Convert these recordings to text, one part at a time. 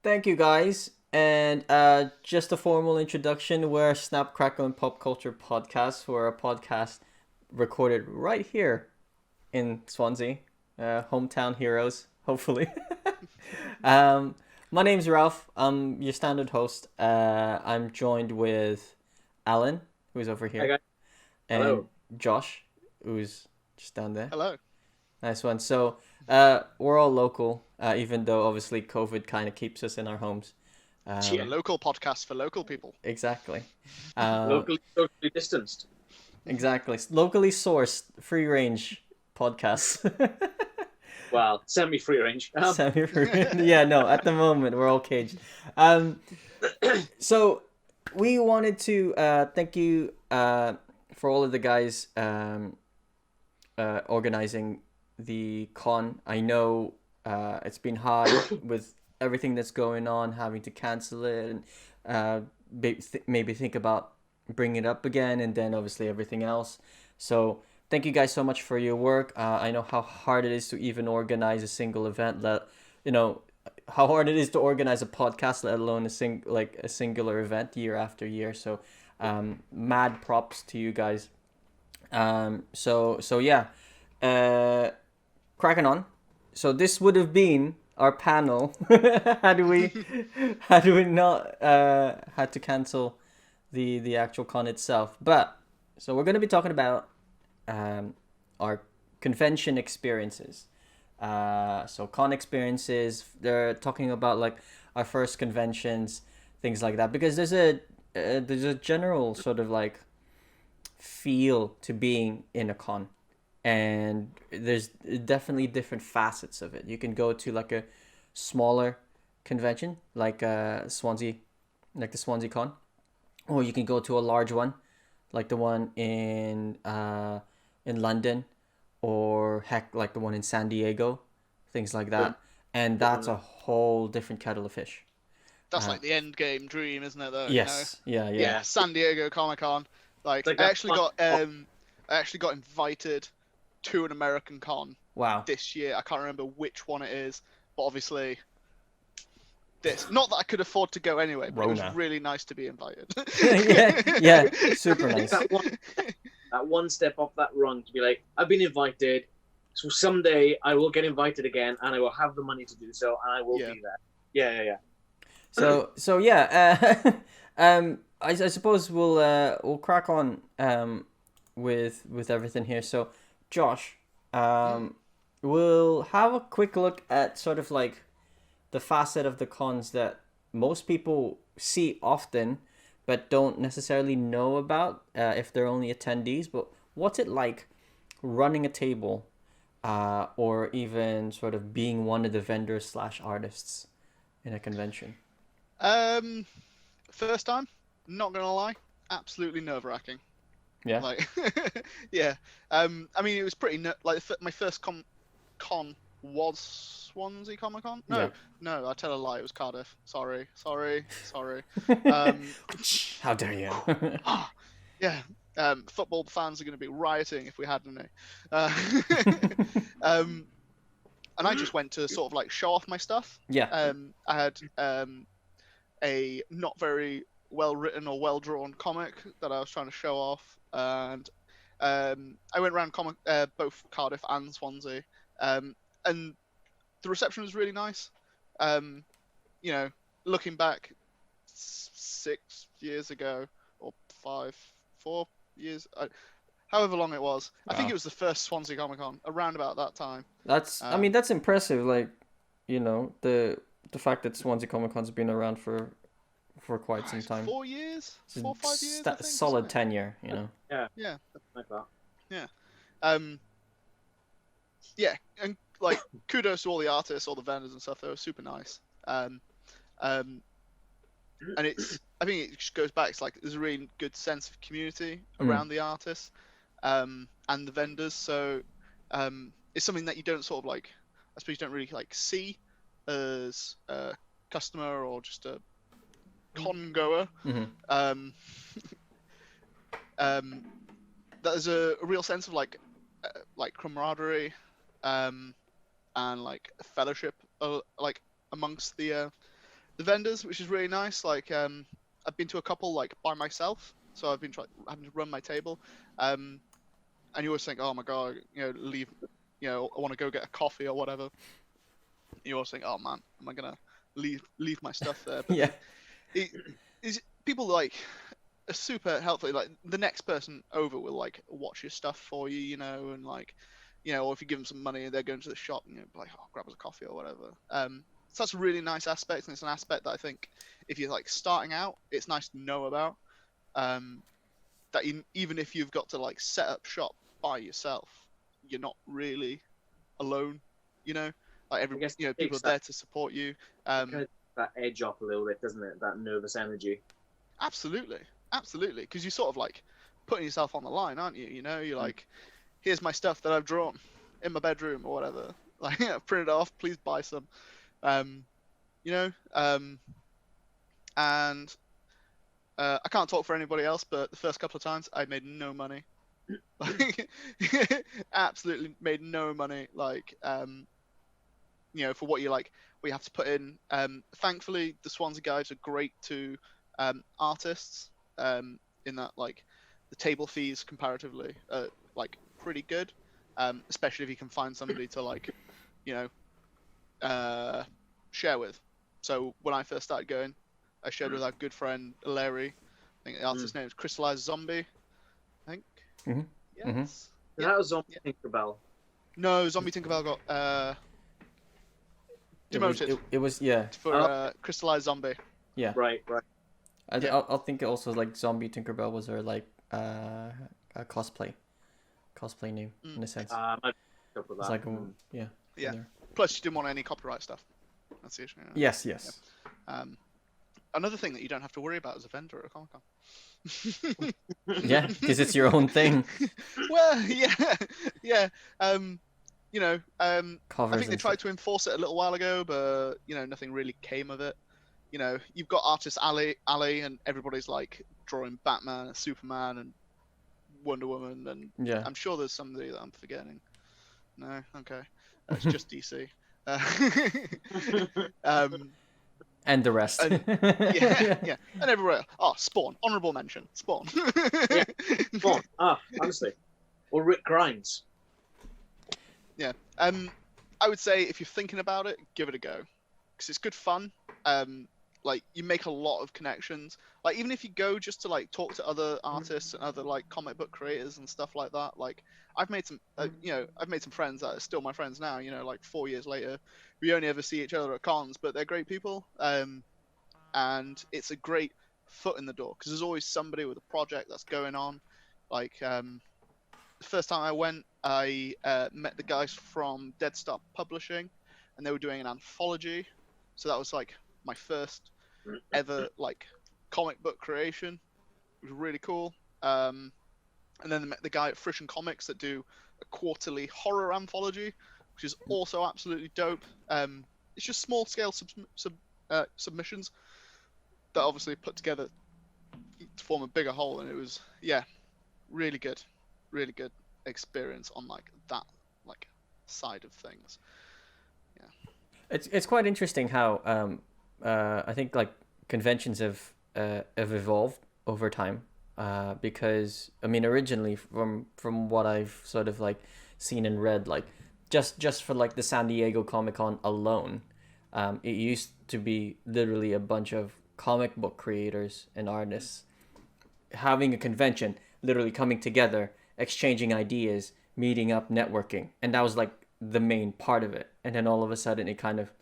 Thank you, guys. And just a formal introduction. We're Snap, Crackle, and Pop Culture Podcast. We're a podcast recorded right here in Swansea, hometown heroes, hopefully. um, my name's Ralph. I'm your standard host. I'm joined with Alan, who's over Hi here, guys. and Hello. Josh, who's just down there. Hello. Nice one. So, we're all local, even though obviously COVID kind of keeps us in our homes. A Yeah. local podcast for local people. Exactly. Um, Locally socially distanced. exactly. Locally sourced, free range podcasts. Well, semi-free range. Yeah, no, at the moment, we're all caged. So, we wanted to thank you for all of the guys organizing the con. I know it's been hard with everything that's going on, having to cancel it, and maybe think about bringing it up again, and then obviously everything else. So thank you guys so much for your work. I know how hard it is to even organize a single event. You know how hard it is to organize a podcast, let alone a singular event year after year. So mad props to you guys. So yeah, uh, cracking on. So this would have been our panel. Had we not had to cancel the actual con itself. But so we're gonna be talking about our convention experiences. So con experiences. They're talking about like our first conventions, things like that. Because there's a general sort of like feel to being in a con, and there's definitely different facets of it. You can go to like a smaller convention like Swansea, like the Swansea Con, or you can go to a large one like the one in London, or heck like the one in San Diego, things like that. And that's a whole different kettle of fish. That's like the end game dream, isn't it? Though. Yes, yeah, yeah. Yeah. San Diego Comic Con. Like, Like I that actually got invited to an American con Wow. this year. I can't remember which one it is, but obviously this. Not that I could afford to go anyway, but it Rona. was really nice to be invited. Yeah, super nice. That one step up that rung to be like, I've been invited, so someday I will get invited again, and I will have the money to do so, and I will Yeah. be there. Yeah. So yeah, I suppose we'll crack on with everything here. So Josh, we'll have a quick look at sort of like the facet of the cons that most people see often, but don't necessarily know about if they're only attendees. But what's it like running a table, or even sort of being one of the vendors slash artists in a convention? First time, not gonna lie, absolutely nerve-wracking. Yeah. Like, yeah. I mean, it was pretty like my first con was Swansea Comic Con. Yeah. No, I tell a lie. It was Cardiff. Sorry. How dare you? Yeah. Football fans are going to be rioting if we had any. And I just went to sort of like show off my stuff. Yeah. I had a not very well written or well drawn comic that I was trying to show off, and I went around both Cardiff and Swansea, and the reception was really nice. You know, looking back 6 years ago or 4 years, however long it was, I think Wow. it was the first Swansea Comic Con around about that time. I mean, that's impressive. Like, the fact that Swansea Comic Con's been around for quite some time. 4 years, It's a 5 years. I think, solid isn't it? tenure. Yeah. Like that. Yeah, and like kudos to all the artists, all the vendors and stuff. They were super nice. And I think it just goes back. It's like there's a really good sense of community around the artists, and the vendors. So it's something that you don't sort of like. I suppose you don't really like see as a customer or just a con goer. Mm-hmm. There's a real sense of like camaraderie, and like fellowship, like amongst the the vendors, which is really nice. Like I've been to a couple like by myself, so I've been having to run my table, and you always think, oh my god, leave, I want to go get a coffee or whatever. You always think, oh man, am I gonna leave my stuff there? But Yeah. people like are super helpful. Like the next person over will like watch your stuff for you, and like, or if you give them some money, they're going to the shop and like, oh, grab us a coffee or whatever. So that's a really nice aspect, and it's an aspect that I think if you're like starting out, it's nice to know about. That even if you've got to like set up shop by yourself, you're not really alone. Like I guess it people takes are there to support you. kind of that edge off a little bit, doesn't it? That nervous energy. Absolutely, because you're sort of like putting yourself on the line, aren't you? You're like, here's my stuff that I've drawn in my bedroom or whatever. Like, print it off, please buy some. And I can't talk for anybody else, but the first couple of times I made no money. Like, absolutely made no money. Like, for what you have to put in. Thankfully, the Swansea guys are great to artists. In that, like, the table fees comparatively are like pretty good. Especially if you can find somebody to like, share with. So when I first started going, I shared with our good friend Larry. I think the artist's name is Crystallized Zombie. I think. Mm-hmm. Yes. Mm-hmm. Is that a zombie Tinkerbell? No, Zombie Tinkerbell got demoted It was yeah. for Crystallized Zombie. Yeah. Right. I'll think also like Zombie Tinkerbell was her like a cosplay name in a sense. Might be up with It's that. like yeah. Yeah. in there. Plus, you didn't want any copyright stuff. That's the issue. Yes. Another thing that you don't have to worry about as a vendor at a Comic Con. Yeah, because it's your own thing. Well, yeah. Covers I think they and tried stuff. to enforce it a little while ago, but nothing really came of it. You've got artist alley, and everybody's like drawing Batman, and Superman, and Wonder Woman, and Yeah. I'm sure there's somebody that I'm forgetting. No, okay, it's just DC. And the rest. Yeah, and everywhere else. Oh, Spawn, honorable mention, Spawn. Yeah. Come on. Honestly. Or Rick Grimes. Yeah. I would say if you're thinking about it, give it a go, because it's good fun. Like you make a lot of connections. Like even if you go just to like talk to other artists and other like comic book creators and stuff like that. Like I've made some, I've made some friends that are still my friends now. Like 4 years later, we only ever see each other at cons, but they're great people. And it's a great foot in the door because there's always somebody with a project that's going on. Like the first time I went, I met the guys from Dead Stop Publishing, and they were doing an anthology. So that was like my first ever like comic book creation. It was really cool. And then I met the guy at Friction Comics that do a quarterly horror anthology, which is also absolutely dope. It's just small scale submissions that obviously put together to form a bigger whole, and it was really good experience on like that like side of things. It's quite interesting how I think like conventions have evolved over time, because I mean originally from what I've sort of like seen and read, like just for like the San Diego Comic-Con alone, it used to be literally a bunch of comic book creators and artists having a convention, literally coming together, exchanging ideas, meeting up, networking, and that was like the main part of it. And then all of a sudden it kind of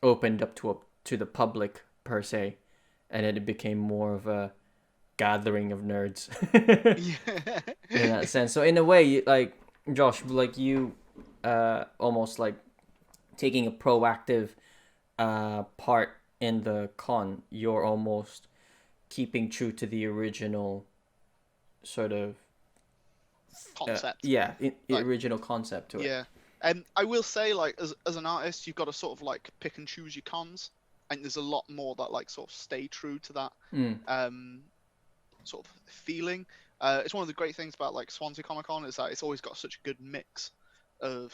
opened up to the public per se, and it became more of a gathering of nerds in that sense. So in a way, like Josh, like you almost like taking a proactive part in the con, you're almost keeping true to the original sort of concept. Original concept to it. Yeah. And I will say, like, as an artist, you've got to sort of like pick and choose your cons, and there's a lot more that like sort of stay true to that sort of feeling. It's one of the great things about like Swansea Comic Con is that it's always got such a good mix of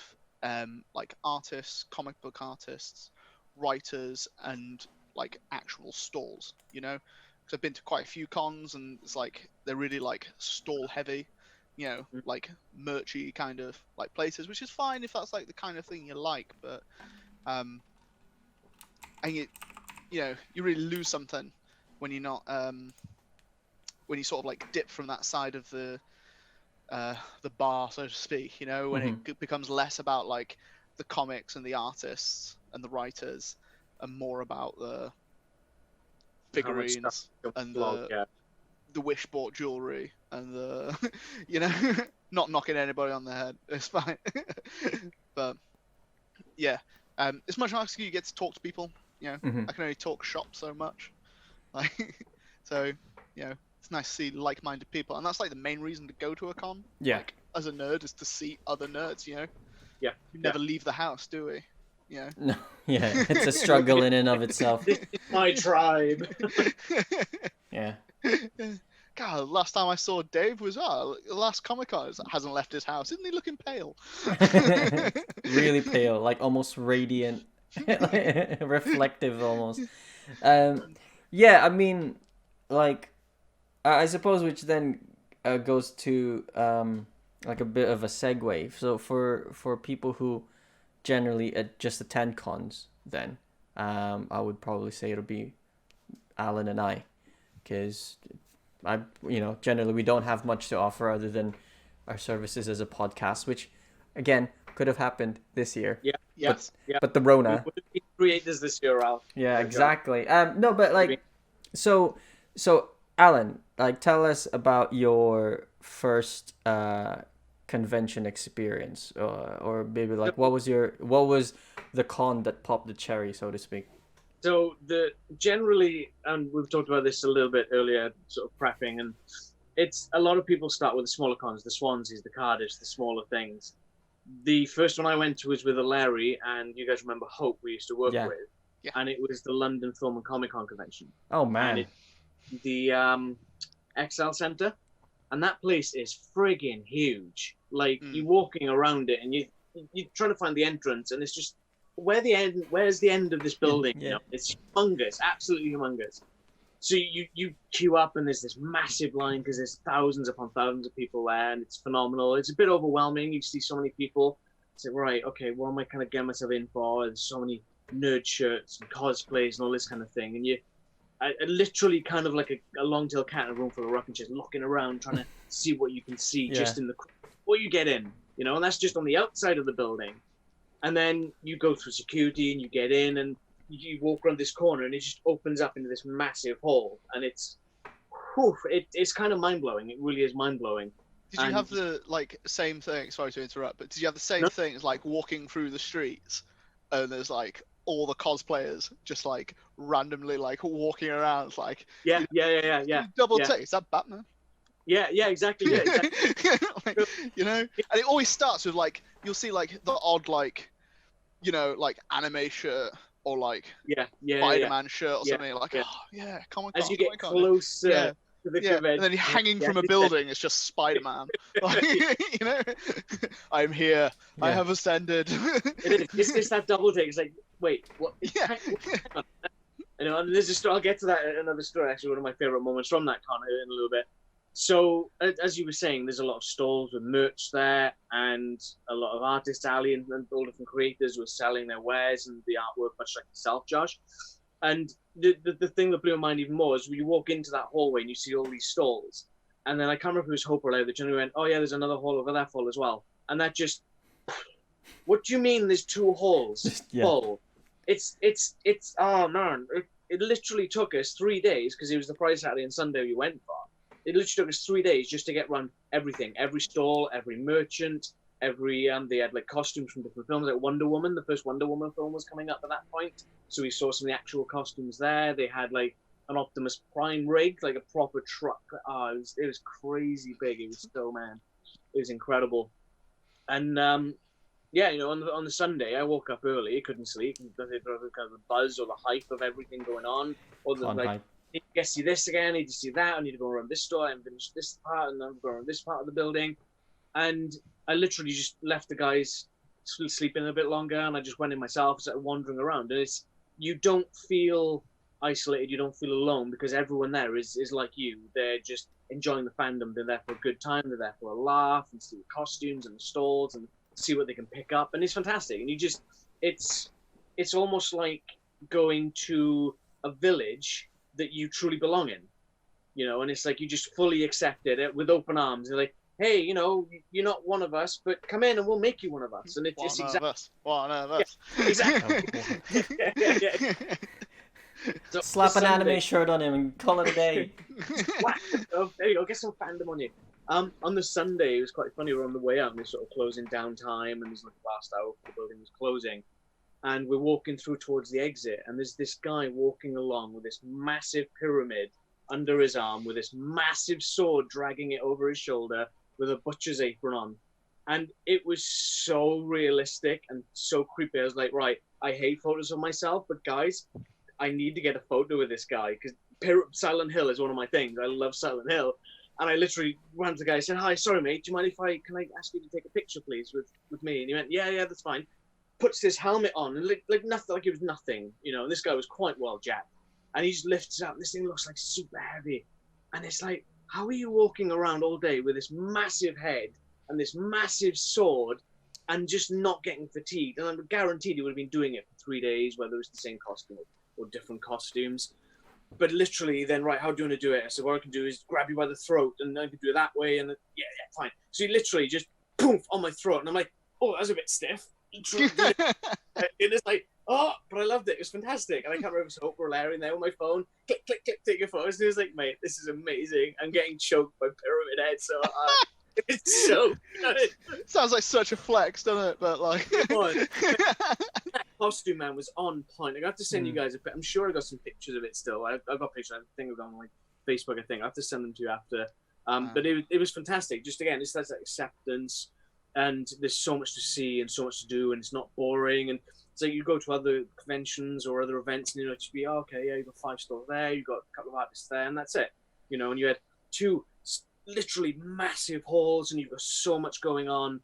like artists, comic book artists, writers, and like actual stalls, you know. Because I've been to quite a few cons, and it's like they're really like stall heavy, you know, like merchy kind of like places, which is fine if that's like the kind of thing you like. But and you know, you really lose something when you're not when you sort of like dip from that side of the bar, so to speak. You know, when it becomes less about like the comics and the artists and the writers, and more about the figurines and the wish bought jewelry and the you know, not knocking anybody on the head, it's fine. But yeah, it's much nicer you get to talk to people, you know. I can only talk shop so much, like, so you know, it's nice to see like-minded people, and that's like the main reason to go to a con, like, as a nerd, is to see other nerds, you know. We never leave the house, do we? Yeah. No, yeah, it's a struggle in and of itself. This is my tribe. Yeah. God, last time I saw Dave was last Comic-Con. Hasn't left his house. Isn't he looking pale? Really pale, like almost radiant, reflective almost. Yeah, I mean, like, I suppose, which then goes to like a bit of a segue. So for people who generally just attend cons, then I would probably say it'll be Alan and I, because generally we don't have much to offer other than our services as a podcast, which again could have happened this year. But the Rona. We would have been creators this year, Ralph. Yeah, exactly. No, but like, so Alan, like, tell us about your first convention experience, or maybe like what was the con that popped the cherry, so to speak. So generally, and we've talked about this a little bit earlier, sort of prepping, and it's a lot of people start with the smaller cons, the Swanseas, the Cardiffs, the smaller things. The first one I went to was with a Larry, and you guys remember Hope we used to work with, and it was the London Film and Comic Con convention. Oh man! And the XL Centre, and that place is friggin' huge. Like, you're walking around it, and you're trying to find the entrance, and it's just where's the end of this building? You know, it's humongous, absolutely humongous. So you queue up, and there's this massive line because there's thousands upon thousands of people there, and it's phenomenal. It's a bit overwhelming. You see so many people. It's like, right, okay, what am I kind of getting myself in for? There's so many nerd shirts and cosplays and all this kind of thing, and I literally kind of like a long-tail cat in a room full of rocking chairs, looking around, trying to see what you can see just in the before you get in, you know, and that's just on the outside of the building. And then you go through security and you get in, and you walk around this corner, and it just opens up into this massive hall, and it's kind of mind-blowing. It really is mind-blowing. Did you have the like same thing? Sorry to interrupt, but did you have the same thing as like walking through the streets, and there's like all the cosplayers just like randomly like walking around? It's like double take. Is that Batman? Yeah, exactly. Yeah, exactly. Like, you know, and it always starts with like you'll see like the odd like, you know, like anime shirt or like Spider-Man shirt or something like Comic-Con. As you get closer to the convention, and then you're hanging from a building, it's just Spider-Man. Like, you know, I'm here. I have ascended. It's that double take. It's like, wait, what? Yeah. You know, and there's a story. I'll get to that in another story. Actually, one of my favorite moments from that con in a little bit. So, as you were saying, there's a lot of stalls with merch there, and a lot of artists, Ali, and all different creators who are selling their wares and the artwork, much like yourself, Josh. And the thing that blew my mind even more is when you walk into that hallway and you see all these stalls, and then I can't remember if it was Hope or Larry that generally went, oh yeah, there's another hall over that hall as well. And that just, what do you mean there's two halls full? It's oh man, it literally took us 3 days, because it was the Friday, Saturday, and Sunday we went for. It literally took us 3 days just to get around everything, every stall, every merchant, every they had like costumes from different films, like Wonder Woman. The first Wonder Woman film was coming up at that point, so we saw some of the actual costumes there. They had like an Optimus Prime rig, like a proper truck. Oh, it was crazy big. It was it was incredible. And you know, on the Sunday, I woke up early, couldn't sleep, because there was kind of the buzz or the hype of everything going on, or the like. I need to see this again, I need to see that, I need to go around this store and finish this part, and then go around this part of the building. And I literally just left the guys sleeping a bit longer, and I just went in myself, started wandering around. And you don't feel isolated, you don't feel alone, because everyone there is like you. They're just enjoying the fandom. They're there for a good time. They're there for a laugh and see the costumes and the stalls and see what they can pick up. And it's fantastic. And you just, it's almost like going to a village that you truly belong in, you know, and it's like you just fully accept it with open arms. They're like, hey, you know, you're not one of us, but come in and we'll make you one of us. And it's exactly one of us. Yeah, exactly. yeah. So Slap an anime shirt on him and call it a day. Whack. Oh, there you go. Get some fandom on you. On the Sunday, it was quite funny. We're on the way up, and it's sort of closing downtime, and there's like the last hour the building was closing, and we're walking through towards the exit, and there's this guy walking along with this massive pyramid under his arm, with this massive sword dragging it over his shoulder, with a butcher's apron on. And it was so realistic and so creepy. I was like, right, I hate photos of myself, but guys, I need to get a photo with this guy, because Silent Hill is one of my things. I love Silent Hill. And I literally ran to the guy and said, hi, sorry, mate, do you mind if can I ask you to take a picture, please, with me? And he went, yeah, that's fine. Puts this helmet on, and like nothing, like it was nothing. You know, this guy was quite well jacked. And he just lifts it up, and this thing looks like super heavy. And it's like, how are you walking around all day with this massive head and this massive sword and just not getting fatigued? And I'm guaranteed he would have been doing it for 3 days, whether it was the same costume or different costumes. But literally then, right, how do you want to do it? I said, what I can do is grab you by the throat, and I can do it that way, and yeah, fine. So he literally just poof on my throat, and I'm like, oh, that was a bit stiff. And it's like, oh, but I loved it. It was fantastic. And I can't remember, so we're layering there on my phone. Click, click, click, take your photos. And he was like, mate, this is amazing. I'm getting choked by Pyramid Head, so it's so good. Sounds like such a flex, doesn't it? But like, that costume man was on point. I have to send you guys I'm sure I got some pictures of it still. I've got pictures. I think I've got on like Facebook. I think I have to send them to you after. But it was fantastic. Just again, it's that acceptance, and there's so much to see and so much to do, and it's not boring. And so you go to other conventions or other events, and you know, to be okay, yeah, you've got 5 stores there, you've got a couple of artists there, and that's it. You know, and you had 2 literally massive halls, and you've got so much going on,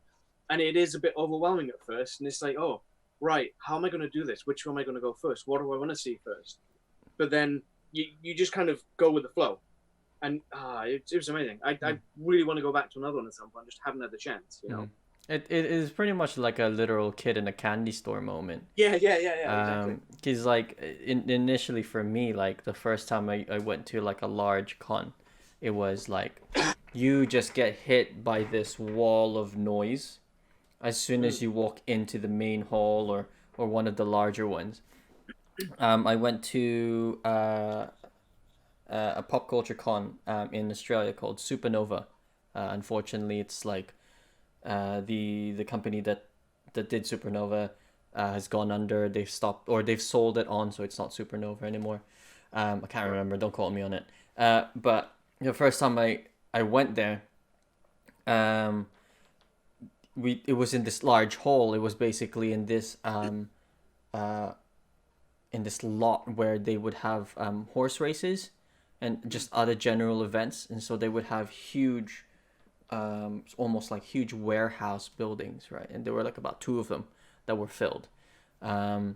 and it is a bit overwhelming at first. And it's like, oh, right, how am I going to do this? Which one am I going to go first? What do I want to see first? But then you just kind of go with the flow, and it was amazing. I really want to go back to another one at some point. Just haven't had the chance, you know. It is pretty much like a literal kid in a candy store moment. Yeah, exactly. Because like initially for me, like the first time I went to like a large con, it was like you just get hit by this wall of noise as soon as you walk into the main hall or one of the larger ones. I went to a pop culture con in Australia called Supernova. Unfortunately, it's like the company that did Supernova has gone under. They've stopped, or they've sold it on, so it's not Supernova anymore. I can't remember. Don't quote me on it. But the first time I went there, it was in this large hall. It was basically in this lot where they would have horse races and just other general events, and so they would have huge, almost like huge warehouse buildings, right? And there were like about 2 of them that were filled, and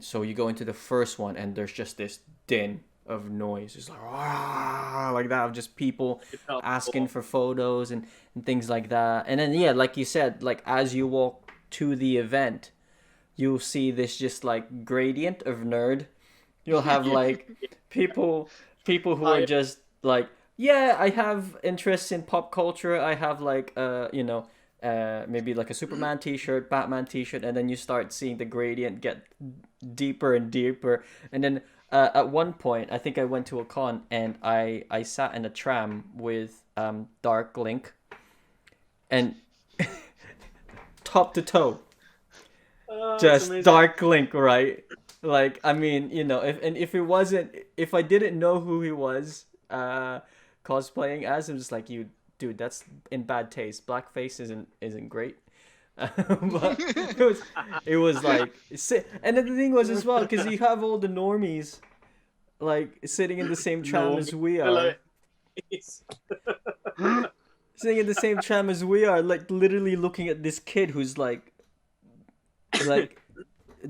so you go into the first one, and there's just this din of noise. It's like that, of just people asking for photos and things like that. And then yeah, like you said, like as you walk to the event, you'll see this just like gradient of nerd. You'll have like people who are just like, yeah, I have interests in pop culture. I have like maybe like a Superman t-shirt, Batman t-shirt, and then you start seeing the gradient get deeper and deeper. And then at one point, I think I went to a con, and I sat in a tram with Dark Link, and top to toe, just Dark Link, right? Like, I mean, you know, if I didn't know who he was cosplaying as, I'm just like, dude, that's in bad taste. Blackface isn't great. But it was like, and then the thing was as well, because you have all the normies like sitting in the same tram as we are, sitting in the same tram as we are, like literally looking at this kid who's like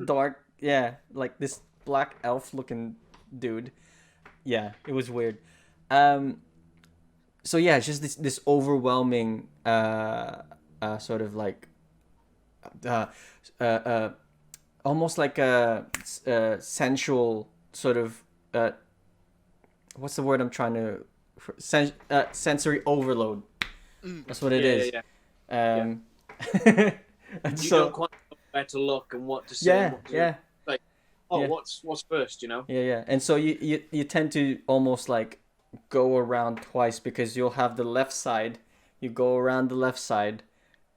dark, yeah, like this black elf looking dude. Yeah, it was weird. So yeah, it's just this overwhelming sort of like uh, uh, uh, almost like a sensual sort of what's the word I'm trying to sensory overload. That's what it is. Yeah. And You so don't quite know where to look and what to say. And what to, like, Yeah. what's first? You know. Yeah. And so you tend to almost like go around twice because you'll have the left side, you go around the left side,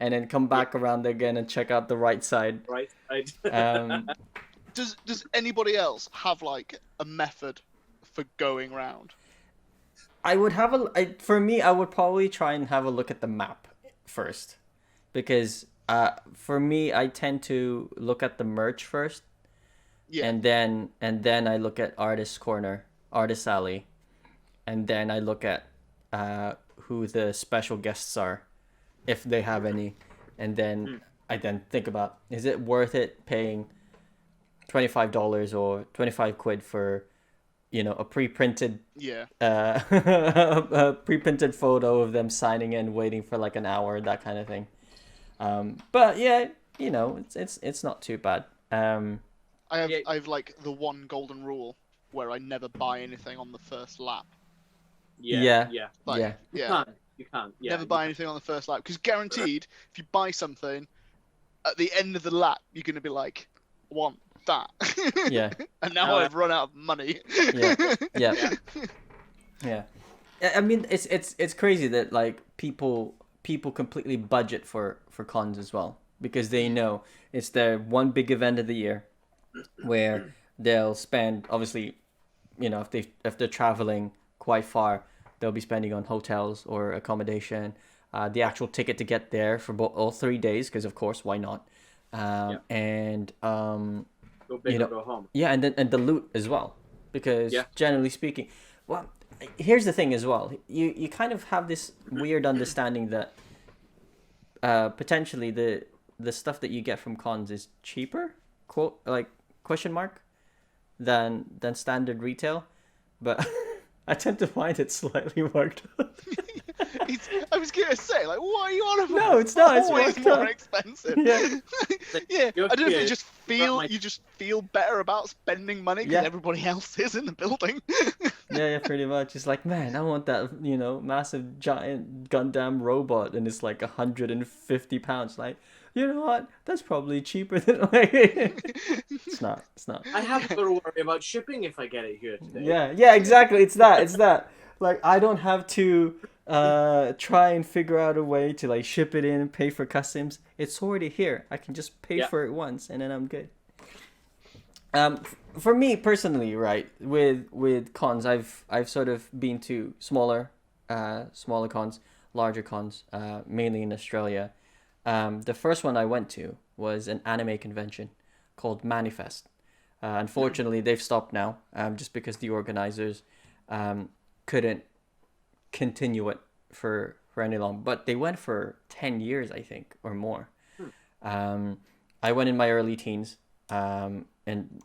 and then come back around again and check out the right side. Right. Does anybody else have like a method for going round? I would have for me, I would probably try and have a look at the map first, because for me, I tend to look at the merch first, and then I look at Artist Corner, Artist Alley, and then I look at who the special guests are, if they have any, and then I then think about, is it worth it paying $25 or 25 quid for, a pre-printed a pre-printed photo of them signing in, waiting for like an hour, that kind of thing. But yeah, it's not too bad. I've like the one golden rule where I never buy anything on the first lap. Yeah. Like, You can't. Yeah, never buy anything on the first lap, because guaranteed, if you buy something, at the end of the lap, you're gonna be like, I want that. Yeah. And now I've run out of money. Yeah. I mean, it's crazy that like people completely budget for cons as well, because they know it's their one big event of the year where they'll spend, obviously, if they're traveling quite far, they'll be spending on hotels or accommodation, the actual ticket to get there for all 3 days, because of course, why not? And go big or go home. Yeah, and the loot as well, because generally speaking, well, here's the thing as well. You kind of have this weird understanding that potentially the stuff that you get from cons is cheaper, question mark, than standard retail, but I tend to find it slightly worked up. I was gonna say, like, what are you on about? No, it's not. It's always more expensive. Yeah. I don't know if you just feel better about spending money because everybody else is in the building. Yeah, pretty much. It's like, man, I want that, massive giant Gundam robot, and it's like £150. Like, you know what? That's probably cheaper than like. It's not. I haven't got to worry about shipping if I get it here today. Yeah, exactly. It's that. Like, I don't have to try and figure out a way to like ship it in and pay for customs. It's already here. I can just pay for it once, and then I'm good. For me personally, right, with cons, I've sort of been to smaller cons, larger cons, mainly in Australia. The first one I went to was an anime convention called Manifest. Unfortunately, they've stopped now, just because the organizers couldn't continue it for any long. But they went for 10 years, I think, or more. I went in my early teens, and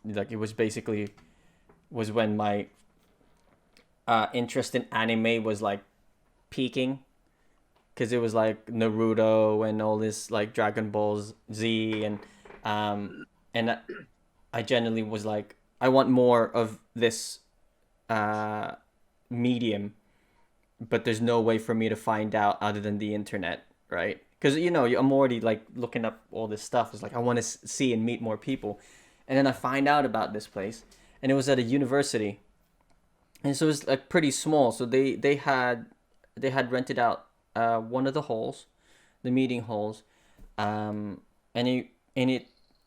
like it was when my interest in anime was like peaking, because it was like Naruto and all this like Dragon Ball Z, and I genuinely was like, I want more of this medium, but there's no way for me to find out other than the internet, right? Because I'm already like looking up all this stuff. It's like I want to see and meet more people, and then I find out about this place, and it was at a university, and so it was like pretty small. So they had rented out one of the halls, the meeting halls, and it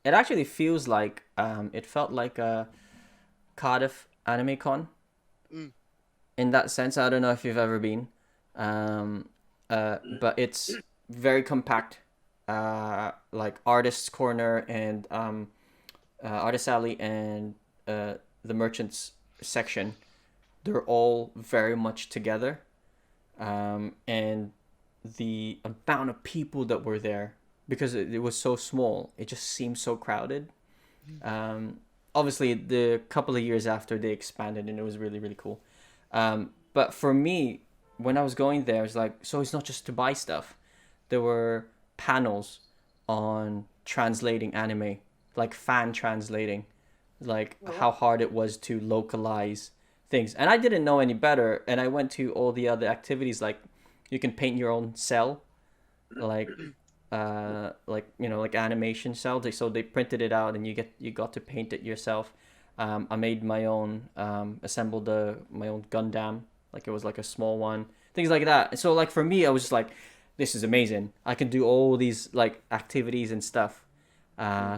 actually feels like it felt like a Cardiff Anime Con. In that sense, I don't know if you've ever been, but it's very compact, like Artist's Corner and Artist Alley and the Merchants section. They're all very much together, and the amount of people that were there, because it was so small, it just seemed so crowded. obviously the couple of years after they expanded, and it was really, really cool. But for me, when I was going there, it's like, so it's not just to buy stuff. There were panels on translating anime, like fan translating, like how hard it was to localize things. And I didn't know any better, and I went to all the other activities, like you can paint your own cell, like like animation cell. So they printed it out, and you got to paint it yourself. I made my own, assembled my own Gundam, like it was like a small one, things like that. So like for me, I was just like, this is amazing. I can do all these like activities and stuff.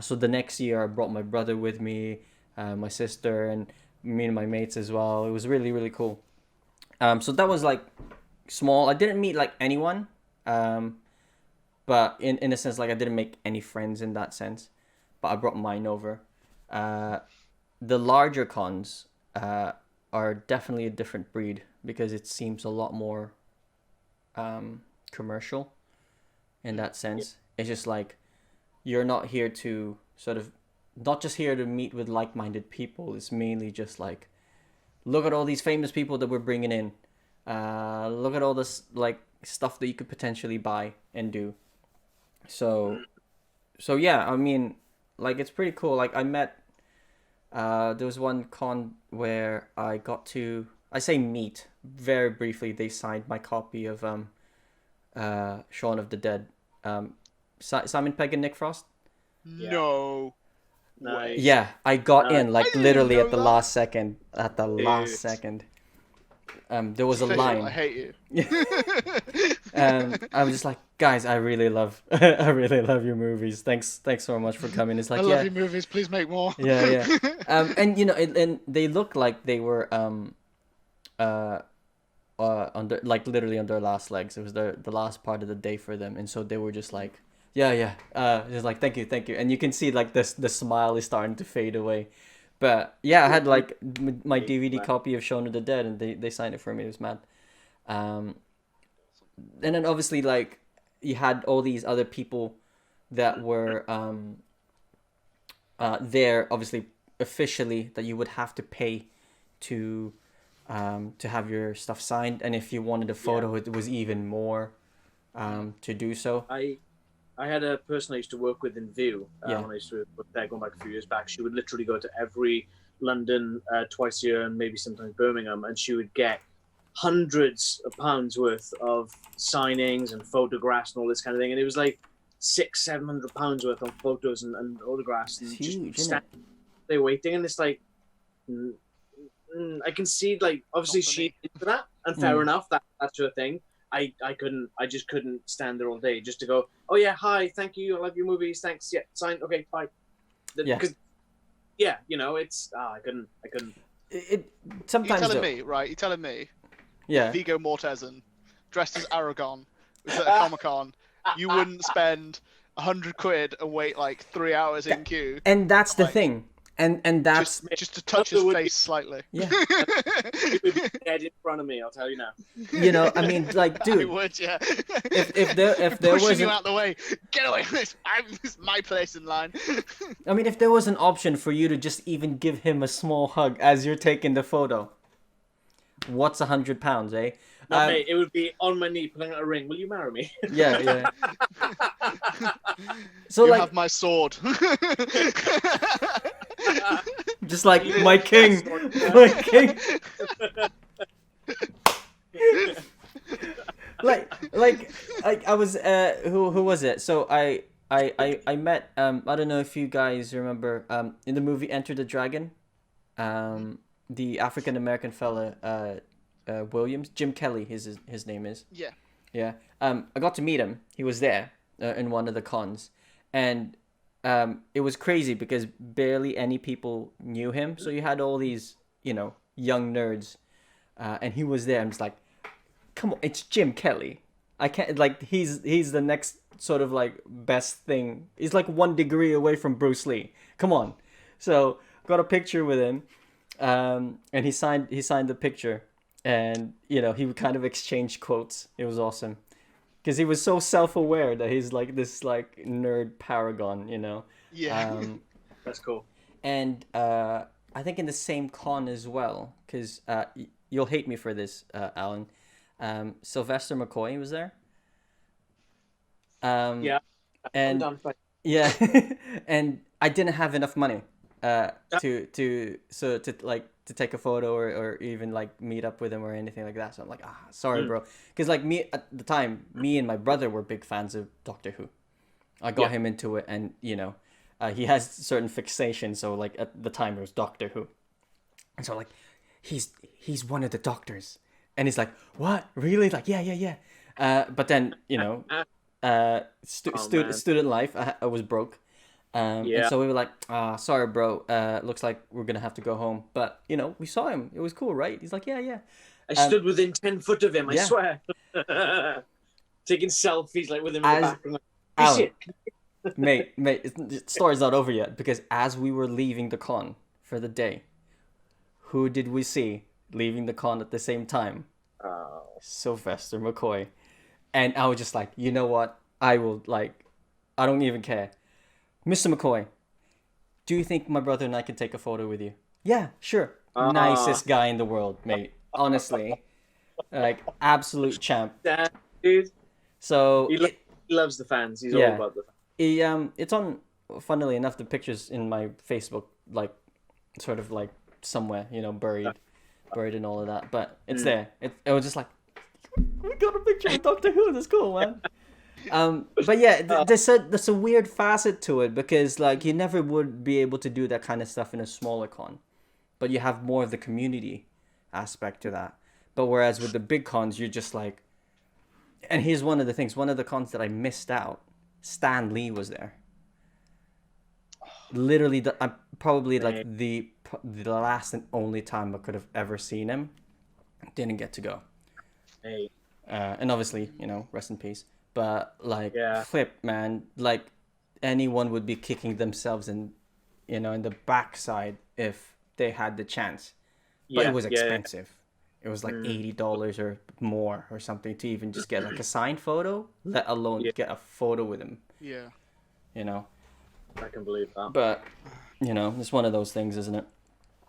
So the next year, I brought my brother with me, my sister, and me and my mates as well. It was really, really cool. So that was like small. I didn't meet like anyone, but in a sense, like I didn't make any friends in that sense. But I brought mine over. The larger cons are definitely a different breed, because it seems a lot more commercial in that sense. It's just like, you're not here to not just here to meet with like-minded people. It's mainly just like, look at all these famous people that we're bringing in. Look at all this like stuff that you could potentially buy and do. So yeah, I mean, like it's pretty cool. Like I met, there was one con where I got to, I say meet very briefly. They signed my copy of Shaun of the Dead. Simon Pegg and Nick Frost. No. Nice. Yeah, I got in like I didn't literally know at the that. last second. At the last Dude. second. There was a Phil, line. I hate you. I was just like, guys, I really love your movies. Thanks so much for coming. It's like, I love your movies. Please make more. yeah. And you know, and they looked like they were under, like literally on their last legs. It was the last part of the day for them, and so they were just like, yeah. Just like, thank you, and you can see like the smile is starting to fade away. But yeah, I had like my DVD copy of Shaun of the Dead, and they signed it for me. It was mad. And then obviously like you had all these other people that were there, obviously officially, that you would have to pay to have your stuff signed, and if you wanted a photo, it was even more to do so. I had a person I used to work with in View when I used to work there going back a few years back. She would literally go to every London twice a year, and maybe sometimes Birmingham, and she would get hundreds of pounds worth of signings and photographs and all this kind of thing. And it was like £600-700 worth on photos and autographs, and It's huge, just isn't it? they're waiting, and it's like, I can see, like, obviously Not for she me. into that, and fair enough, that's her thing. I just couldn't stand there all day just to go, oh yeah, hi, thank you, I love your movies, thanks, yeah, sign, okay, bye. Yeah. Yeah, you know, it's I couldn't. It You're sometimes telling though- me, right? You're telling me, yeah. Viggo Mortensen, dressed as Aragorn, was at a Comic-Con, you wouldn't spend £100 and wait like 3 hours in queue And that's the Like, thing. And that's just to touch his Would be- face slightly. yeah. It would be dead in front of me, I'll tell you now. You know, I mean, like, I dude, would, yeah. if there Pushing was you out the way, get away! This is my place in line. I mean, if there was an option for you to just even give him a small hug as you're taking the photo, what's £100, eh? No, mate, it would be on my knee pulling out a ring. Will you marry me? Yeah. So You like, have my sword. just like my king, my king. like I was who was it? So I met I don't know if you guys remember in the movie Enter the Dragon, the African American fella Williams, Jim Kelly, his name is. Yeah. Yeah. I got to meet him. He was there in one of the cons, and it was crazy because barely any people knew him. So you had all these, young nerds, and he was there. I'm just like, come on, it's Jim Kelly. I can't, like, he's the next sort of like best thing. He's like 1 degree away from Bruce Lee. Come on. So got a picture with him, and he signed the picture, and he kind of exchanged quotes. It was awesome. Because he was so self-aware that he's like this like nerd paragon, Yeah. That's cool. and I think in the same con as well, because you'll hate me for this, Alan. Sylvester McCoy was there. Yeah. I'm And done. yeah, and I didn't have enough money to like to take a photo or even like meet up with him or anything like that. So I'm like, sorry, bro, because like me at the time, me and my brother were big fans of Doctor Who. I got him into it, and he has certain fixations. So like at the time it was Doctor Who, and so like he's one of the doctors, and he's like, what, really? Like, yeah. But then student life, I was broke, and so we were like, sorry, bro, looks like we're gonna have to go home. But we saw him, it was cool, right? He's like, yeah. I stood within 10 foot of him, I yeah. swear. Taking selfies like with him in As- the back. I'm like, Alan, shit. mate, the story's not over yet, because as we were leaving the con for the day, who did we see leaving the con at the same time? Sylvester McCoy. And I was just like, you know what? I don't even care. Mr. McCoy, do you think my brother and I can take a photo with you? Yeah, sure. Nicest guy in the world, mate. Honestly. Like, absolute champ. Damn, dude. So... He loves the fans. He's all about the fans. It's on, funnily enough, the pictures in my Facebook, like, sort of like somewhere, buried and all of that. But it's there. It was just like, we got a picture of Doctor Who. That's cool, man. But yeah, there's a weird facet to it, because like you never would be able to do that kind of stuff in a smaller con, but you have more of the community aspect to that. But whereas with the big cons, you're just like, and here's one of the cons that I missed out. Stan Lee was there. Literally, I'm probably like the last and only time I could have ever seen him. Didn't get to go. Hey. And obviously, rest in peace. But like, Yeah. flip, man, like anyone would be kicking themselves in the backside if they had the chance. But it was expensive. It was like $80 or more or something to even just get like a signed photo, let alone get a photo with him. Yeah. I can believe that. But it's one of those things, isn't it?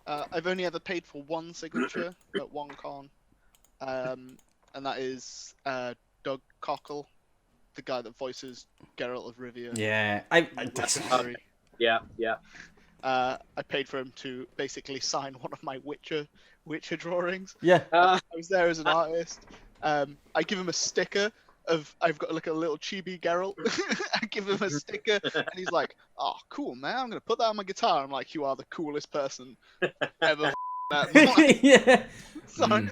I've only ever paid for one signature at one con, and that is Doug Cockle, the guy that voices Geralt of Rivia. Yeah, Yeah. I paid for him to basically sign one of my Witcher drawings. Yeah. I was there as an artist. I give him a sticker of, I've got like a little chibi Geralt. I give him a sticker, and he's like, "Oh, cool, man! I'm gonna put that on my guitar." I'm like, "You are the coolest person ever." Yeah. Sorry.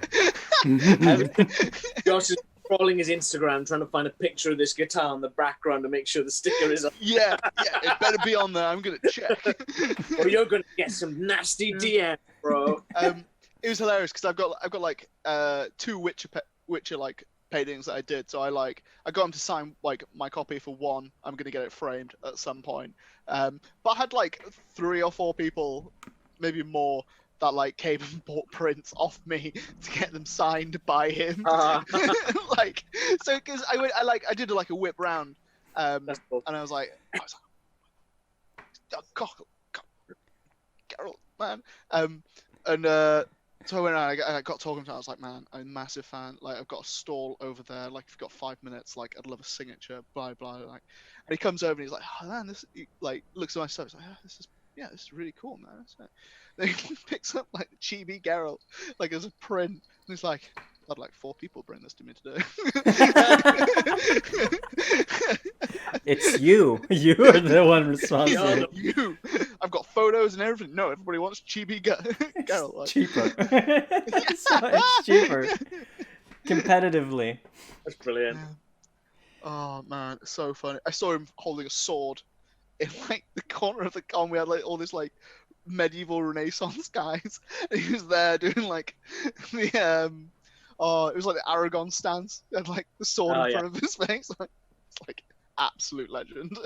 Josh is scrolling his Instagram trying to find a picture of this guitar in the background to make sure the sticker is on. Yeah, it better be on there. I'm gonna check. Or you're gonna get some nasty DM, bro. It was hilarious because I've got like two Witcher like paintings that I did. So I got him to sign like my copy for one. I'm gonna get it framed at some point. But I had like 3 or 4 people, maybe more, that like came and bought prints off me to get them signed by him. Like, so because I did like a whip round, That's cool. and I was like, Cockle, Geralt, man, and so I went around, I got talking to him. I was like, man, I'm a massive fan. Like, I've got a stall over there. Like, if you've got 5 minutes, like, I'd love a signature. Blah blah. Like, and he comes over and he's like, oh man, this. He, like, looks at my stuff. He's like, this is really cool, man. Then he picks up like the chibi Geralt, like as a print, and he's like, I'd like 4 people bring this to me today. It's you. You are the one responsible. You. I've got photos and everything. No, everybody wants chibi Geralt. Like. Cheaper. It's cheaper. Competitively. That's brilliant. Oh man, it's so funny. I saw him holding a sword in like the corner of the con. We had like all this like medieval Renaissance guys, and he was there doing like the it was like the Aragon stance. He had like the sword in front of his face. It's like absolute legend.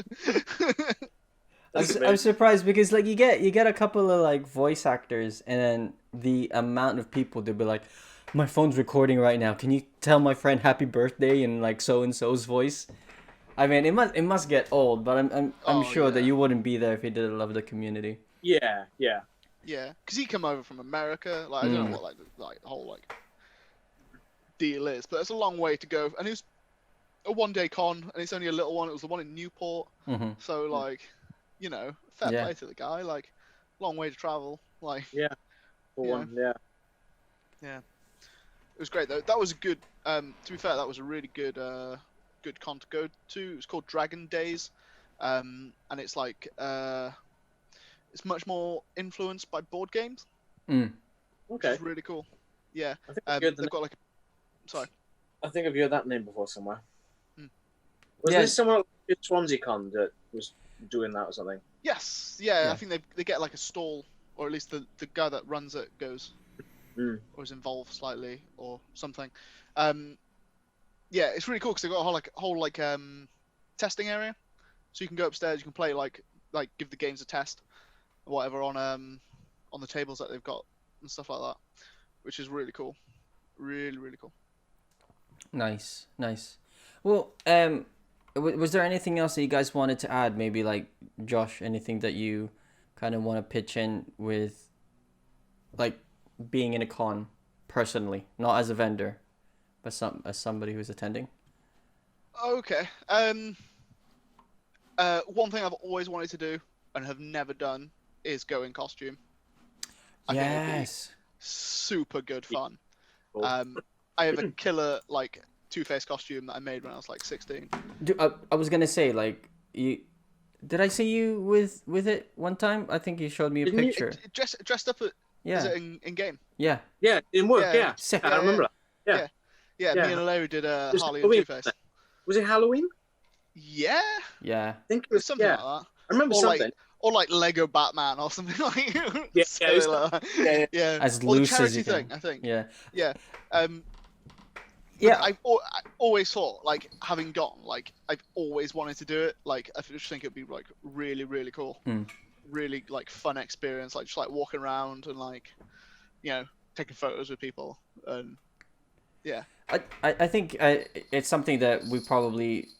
I'm surprised because like you get a couple of like voice actors, and then the amount of people they'll be like, my phone's recording right now. Can you tell my friend happy birthday in like so and so's voice? I mean, it must get old, but I'm sure that you wouldn't be there if you didn't love the community. Yeah, yeah. Yeah, because he come over from America. Like I don't know what like the whole like deal is, but it's a long way to go. And it was a 1-day con, and it's only a little one. It was the one in Newport. So like, you know, fair Yeah. play to the guy. Like, long way to travel. Like, Yeah. For Yeah. one, yeah. yeah, it was great though. That was a good. To be fair, that was a really good good con to go to. It was called Dragon Days, and it's like it's much more influenced by board games, which Okay. is really cool. Yeah, I think I've heard they've got like. Sorry. I think I've heard that name before somewhere. Hmm. Was Yeah. this someone at Swansea Con that was doing that or something? Yes, yeah, Yeah. I think they get like a stall, or at least the guy that runs it goes, or is involved slightly, or something. Yeah, it's really cool because they've got a whole testing area, so you can go upstairs, you can play like give the games a test, or whatever on the tables that they've got and stuff like that, which is really cool, really cool. Nice. Well, was there anything else that you guys wanted to add? Maybe like Josh, anything that you kind of want to pitch in with, like being in a con personally, not as a vendor, but as somebody who's attending. Okay. One thing I've always wanted to do and have never done is go in costume. I think it'd be super good fun. Cool. I have a killer like Two-Face costume that I made when I was like 16. I was gonna say, like, did I see you with it one time? I think you showed me a Didn't you? picture. Dressed up at, is Yeah. it in game? Yeah. Yeah, in work, yeah. Sick. I remember that. Yeah. Yeah, Yeah. me and Larry did It was Harley and Halloween, Two-Face. wasn't it? Was it Halloween? Yeah, Yeah. I think it it was was something yeah. like that. I remember Or something. like Lego Batman or something like. Yeah, Silly it was- like that. yeah. Yeah. As Or the loose as charity you can. thing, I think. Yeah. Yeah. Yeah. I always thought, like, having gone, like, I've always wanted to do it. Like, I just think it'd be, like, really cool. Really, like, fun experience. Like, just, like, walking around and, like, you know, taking photos with people. And, yeah. I think it's something that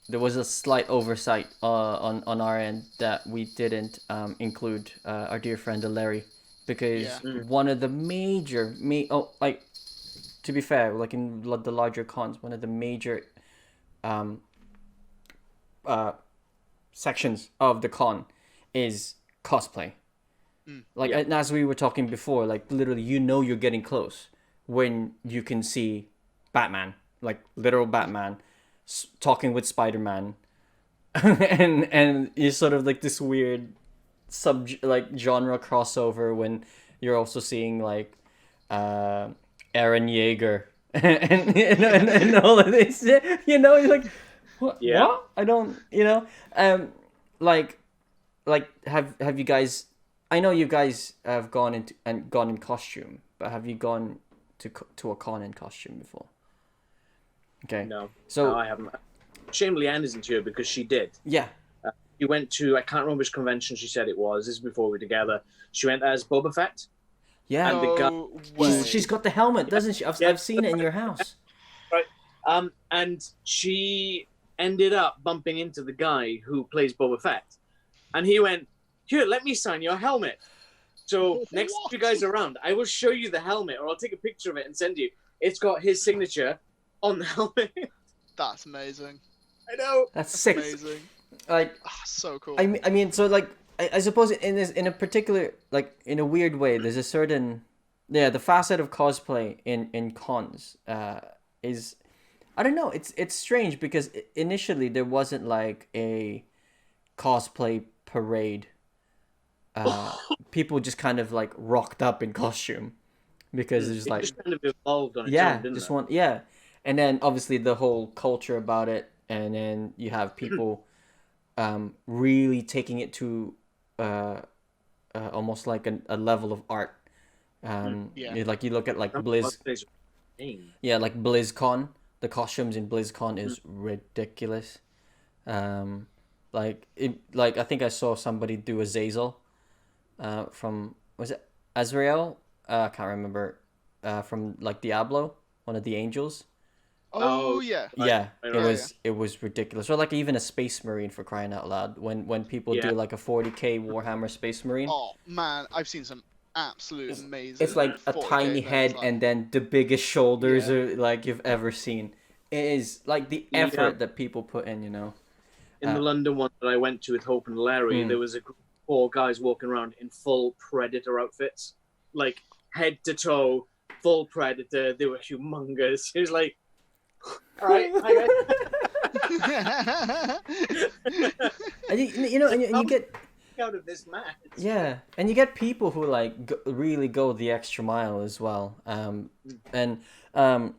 there was a slight oversight on our end that we didn't include our dear friend Larry, because one of the major to be fair, like in the larger cons, one of the major sections of the con is cosplay. Like, and as we were talking before, like literally, you're getting close when you can see Batman, like literal Batman, talking with Spider-Man, and you're sort of like this weird genre crossover when you're also seeing like Aaron Yeager and all of this, you're like, what? Yeah. What? I don't, like have you guys? I know you guys have gone in costume, but have you gone to a con in costume before? Okay. No. So No, I haven't. Shame Leanne isn't here because she did. yeah. She went to, I can't remember which convention she said it was. This is before we were together. She went as Boba Fett. Yeah. And the guy- No way. She's got the helmet, doesn't she? I've seen it in your house. Right. And she ended up bumping into the guy who plays Boba Fett. And he went, "Here, let me sign your helmet." So next time you guys are around, I will show you the helmet, or I'll take a picture of it and send you. It's got his signature on the helmet. That's amazing. I know. That's sick. Amazing. Like, So cool. I mean, so like, I suppose in a particular, like, in a weird way, there's a certain, the facet of cosplay in cons is, I don't know, it's strange because initially there wasn't like a cosplay parade. People just kind of like rocked up in costume because it's just like, just kind of evolved on its own, didn't it? And then obviously the whole culture about it, and then you have people really taking it to almost like a level of art. Like you look at like Blizz, like BlizzCon, the costumes in BlizzCon is ridiculous. Like I think I saw somebody do a Zazel from, was it Azrael? I can't remember. From like Diablo, one of the angels. Oh yeah. Yeah, Right, it right. was ridiculous. Or like even a Space Marine, for crying out loud. When people do Yeah. like a 40k Warhammer Space Marine, Oh man, I've seen some absolute it's amazing like a 40k tiny things. head Like, and then the biggest shoulders Yeah. like you've ever seen. It is like the Yeah. effort that people put in, you know. In the London one that I went to with Hope and Larry, there was a group of 4 guys walking around in full Predator outfits, like head to toe, full Predator. They were humongous. It was like, all right, hi And you know, and you get guys, out of this match. yeah, and you get people who like really go the extra mile as well. And um,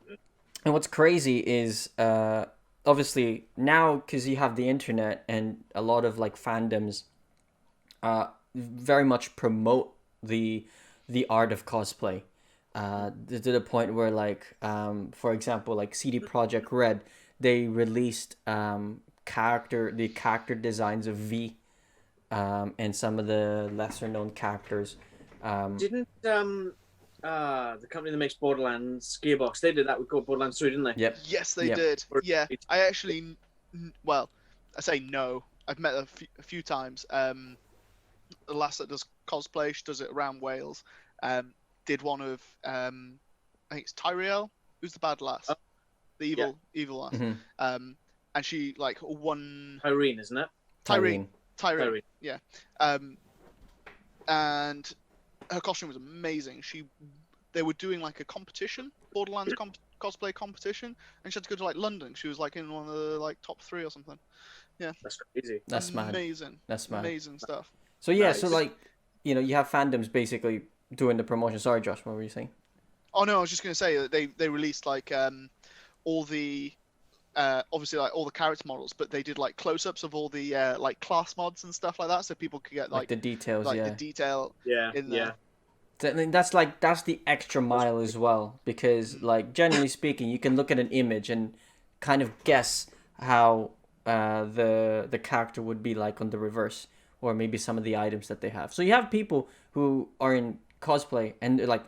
and what's crazy is obviously now because you have the internet and a lot of like fandoms very much promote the art of cosplay to the point where like for example like CD Projekt Red, they released the character designs of V and some of the lesser known characters. Didn't the company that makes Borderlands, Gearbox, they did that with Borderlands 3, didn't they? Yep. yes, they Yep. did. Yeah, I actually, well, I say no. I've met her a few times. The lass that does cosplay, she does it around Wales. Did one of I think it's Tyrael, who's the bad lass, the evil lass. Mm-hmm. And she like won Irene, isn't it? Tyrene. Tyrene. Yeah. And her costume was amazing. They were doing like a competition, Borderlands cosplay competition, and she had to go to like London. She was like in one of the like top 3 or something. Yeah. That's crazy. That's mad. Amazing. That's mad. Amazing stuff. So yeah, Nice. so like you know you have fandoms basically doing the promotion. Sorry, Josh, what were you saying? Oh no, I was just gonna say that they released like all the obviously like all the character models, but they did like close-ups of all the like class mods and stuff like that, so people could get Like the details, like yeah. the detail Yeah, in there. I mean, that's the extra mile as well, because like generally speaking, you can look at an image and kind of guess how the character would be like on the reverse, or maybe some of the items that they have. So you have people who are in cosplay and they're like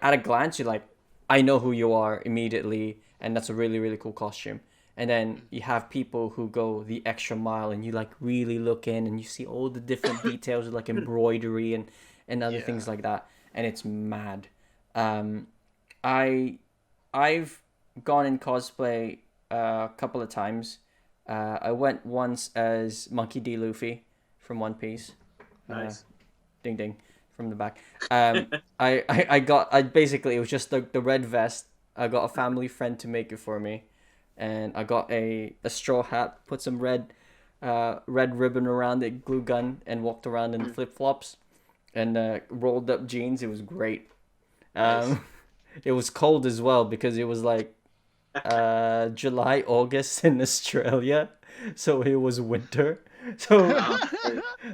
at a glance you're like, I know who you are immediately, and that's a really really cool costume. And then you have people who go the extra mile and you like really look in and you see all the different details like embroidery and other things like that, and it's mad. I've gone in cosplay a couple of times. I went once as Monkey D. Luffy from One Piece. Nice. Ding ding from the back. I basically, it was just the red vest. I got a family friend to make it for me, and I got a straw hat, put some red ribbon around it, glue gun, and walked around in flip flops, and rolled up jeans. It was great. Nice. It was cold as well because it was like July, August in Australia, so it was winter. So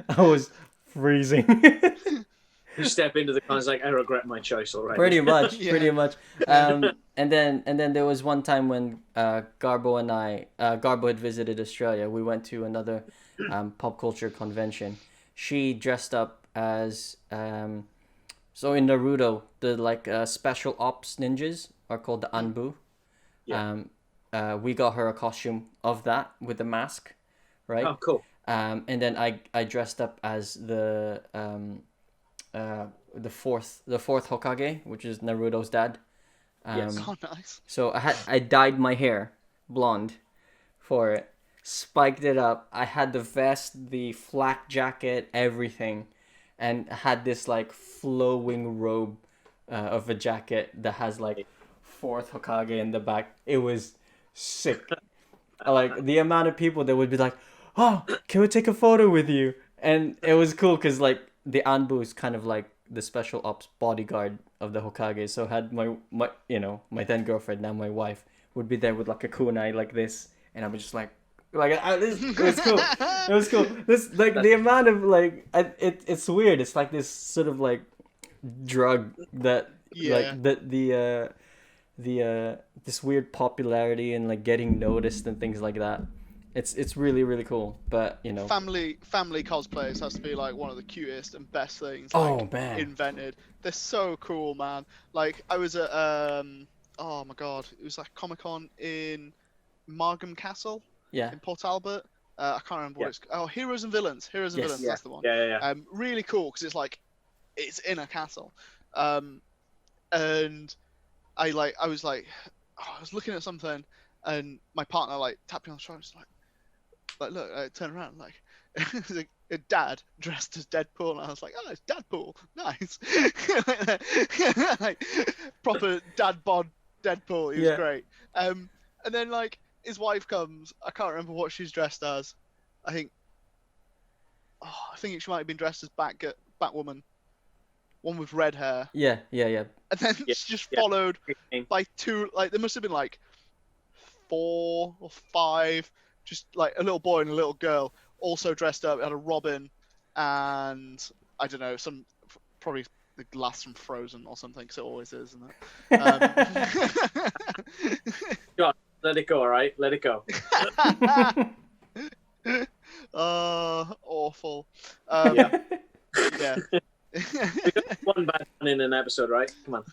I was freezing. You step into the car, it's like, I regret my choice already. Pretty much. Yeah. And then there was one time when Garbo and I, Garbo had visited Australia. We went to another pop culture convention. She dressed up as so in Naruto, the like special ops ninjas are called the Anbu. Yeah. We got her a costume of that with the mask, right? Oh, cool. And then I dressed up as the fourth Hokage, which is Naruto's dad. Yes. Oh, nice. So I dyed my hair blonde for it, spiked it up. I had the vest, the flak jacket, everything, and had this like flowing robe of a jacket that has like fourth Hokage in the back. It was sick. Like the amount of people that would be like, "Oh, can we take a photo with you?" And it was cool because like the Anbu is kind of like the special ops bodyguard of the Hokage. So had my my then girlfriend, now my wife, would be there with like a kunai like this, and I was just like it was cool. It was cool. This like the amount of like it's weird. It's like this sort of like drug that like the this weird popularity and like getting noticed and things like that. It's really really cool, but you know, family cosplayers has to be like one of the cutest and best things oh man, invented. They're so cool, man. Like I was at oh my god, it was like Comic-Con in Margam Castle Yeah. in Port Albert. I can't remember what Yeah. it's. Oh, Heroes and Villains. Heroes and Yes. Villains. Yeah. That's the one. Yeah. Really cool because it's like it's in a castle. And I was like, I was looking at something, and my partner like tapped me on the shoulder, like look, I turn around, like, it's like a dad dressed as Deadpool, and I was like, oh, it's Deadpool, nice, like proper dad bod Deadpool. He was great. And then like his wife comes, I can't remember what she's dressed as. I think she might have been dressed as Batwoman, one with red hair. Yeah. And then it's just followed by two, like there must have been like 4 or 5, just like a little boy and a little girl, also dressed up, had a Robin, and I don't know, probably the glass from Frozen or something, because it always is, isn't it? God, let it go, all right? Let it go. Awful. Yeah. Yeah. We got one bad one in an episode, right? Come on.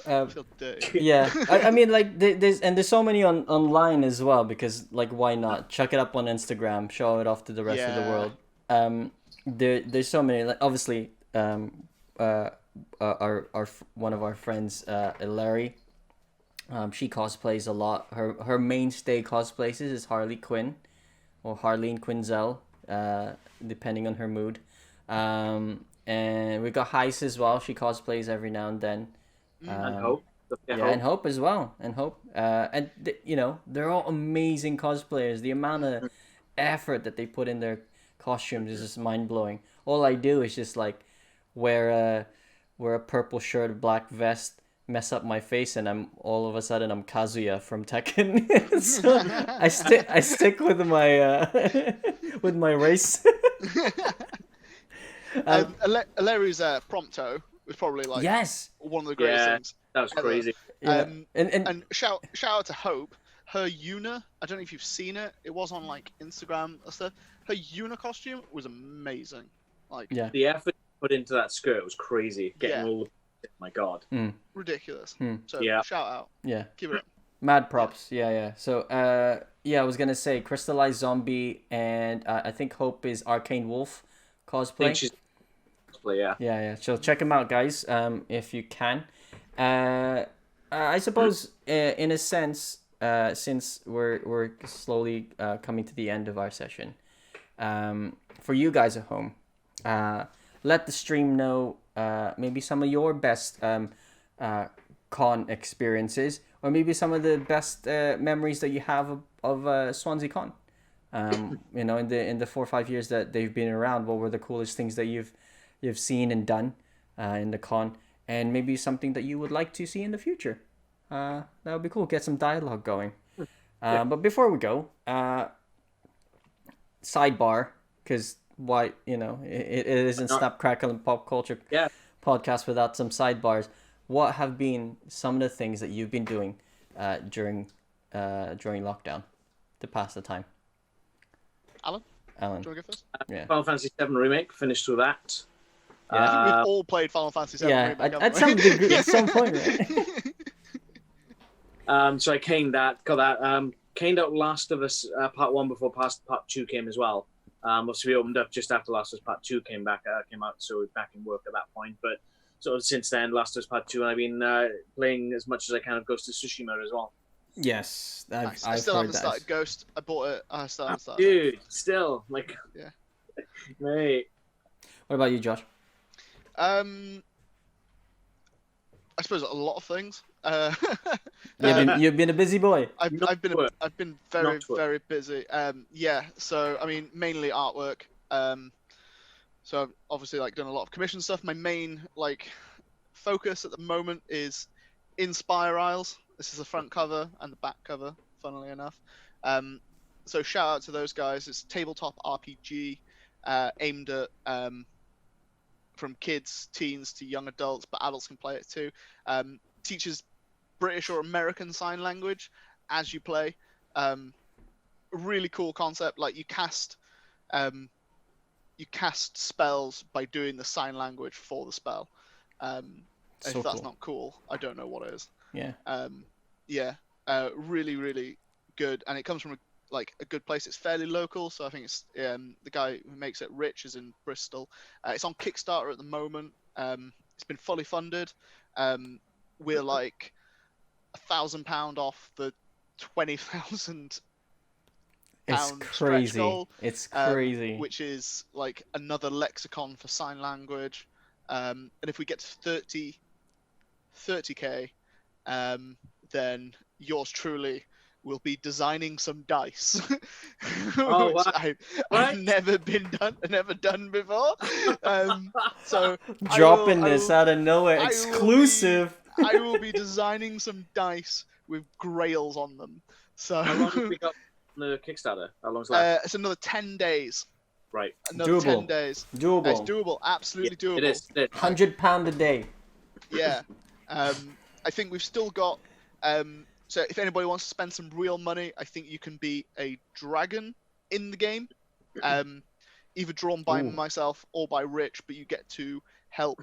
I feel dirty. Yeah, I mean, like there's so many online as well, because like why not chuck it up on Instagram, show it off to the rest of the Yeah. world. There's so many, like obviously our one of our friends, Larry, she cosplays a lot. Her mainstay cosplays is Harley Quinn or Harleen Quinzel, depending on her mood. And we got Heis as well. She cosplays every now and then. And Hope. Yeah, and Hope as well. And Hope. And you know, they're all amazing cosplayers. The amount of effort that they put in their costumes is just mind blowing. All I do is just like wear a purple shirt, a black vest, mess up my face, and I'm all of a sudden I'm Kazuya from Tekken. So I stick with my with my race. Larry's Prompto was probably like Yes. one of the greatest things. That was ever. crazy. Yeah. And shout out to Hope. Her Una, I don't know if you've seen it. It was on like Instagram or stuff. Her Una costume was amazing. Like Yeah. The effort put into that skirt was crazy. Getting all the... my God. ridiculous. So Yeah. shout out. Yeah. Keep it up. Mad props. Yeah. So I was gonna say Crystallized Zombie, and I think Hope is Arcane Wolf I think cosplay. she's cosplay, yeah. Yeah. So check them out, guys, if you can. I suppose, in a sense, since we're slowly coming to the end of our session, for you guys at home, let the stream know maybe some of your best con experiences, or maybe some of the best memories that you have of Swansea Con. You know, in the 4 or 5 years that they've been around, what were the coolest things that you've seen and done in the con, and maybe something that you would like to see in the future. That would be cool. Get some dialogue going. But before we go, sidebar, because why, you know, it isn't Snap, Crackle, and Pop Culture podcast without some sidebars. What have been some of the things that you've been doing during lockdown to pass the time? Alan? Alan. Do you want to go first? Yeah. Final Fantasy VII Remake, finished with that. I think we've all played Final Fantasy VII Yeah, Remake, at some degree, at some point, right? So I caned that, got that. Caned out Last of Us Part 1 before Part 2 came as well. Obviously, we opened up just after Last of Us Part 2 came out, so we're back in work at that point. But sort of since then, Last of Us Part 2, and I've been playing as much as I can of Ghost of Tsushima as well. Yes, Nice. I've I still heard haven't that. started Ghost. I bought it. I still haven't started. Dude, still, like... Yeah. Mate. What about you, Josh? I suppose a lot of things. You've been a busy boy. I've been very Not work. very busy. So I mean mainly artwork. So I've obviously like done a lot of commission stuff. My main like focus at the moment is Inspire Isles. This is the front cover and the back cover, funnily enough. So shout out to those guys. It's tabletop RPG aimed at from kids, teens to young adults, but adults can play it too. Teaches British or American Sign Language as you play. Really cool concept. Like you cast spells by doing the sign language for the spell. So if that's cool. not cool, I don't know what is. Yeah. Yeah, really, really good, and it comes from a good place. It's fairly local, so I think it's the guy who makes it, Rich, is in Bristol. It's on Kickstarter at the moment. It's been fully funded. We're like £1,000 off the 20,000 It's pound stretch crazy. goal, It's crazy. which is like another lexicon for sign language. And if we get to 30k, then yours truly will be designing some dice, Oh, which wow. I've What? never done before. So Dropping this out of nowhere, I will exclusive. I will be designing some dice with grails on them. So How long have we got on the Kickstarter? How long's left? it's another 10 days. Right. Another Doable. 10 days. It's Doable. doable, absolutely doable. It is. It is. £100 a day. Yeah. I think we've still got. So if anybody wants to spend some real money, I think you can be a dragon in the game, either drawn by Ooh. myself or by Rich, but you get to help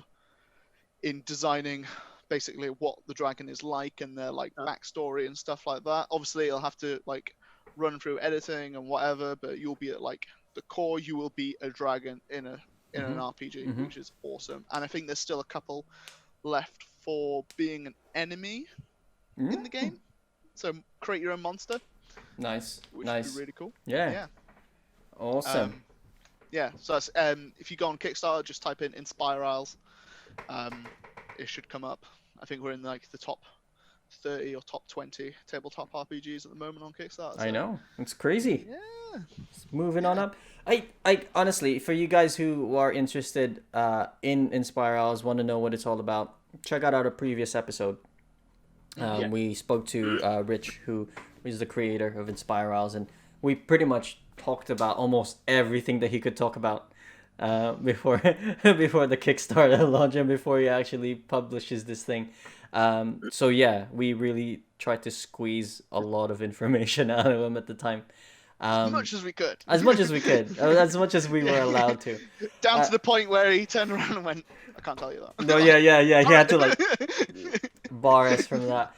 in designing basically what the dragon is like and their like backstory and stuff like that. Obviously, you'll have to like run through editing and whatever, but you'll be at like the core. You will be a dragon in an RPG, which is awesome. And I think there's still a couple left for being an enemy in the game. So create your own monster. Nice. Which Nice. would be really cool. Yeah. Yeah. Awesome. Yeah. So that's, if you go on Kickstarter, just type in Inspire Isles. It should come up. I think we're in like the top 30 or top 20 tabletop RPGs at the moment on Kickstarter. So. I know. It's crazy. Yeah. It's moving on up. I honestly, for you guys who are interested in Inspire Isles, want to know what it's all about, check out our previous episode. We spoke to Rich, who is the creator of Inspire Isles, and we pretty much talked about almost everything that he could talk about before the Kickstarter launch and before he actually publishes this thing. So yeah, we really tried to squeeze a lot of information out of him at the time. As much as we could. As much as we could. As much as we were allowed to. Down to the point where he turned around and went, I can't tell you that. No, yeah. He had to like bar us from that.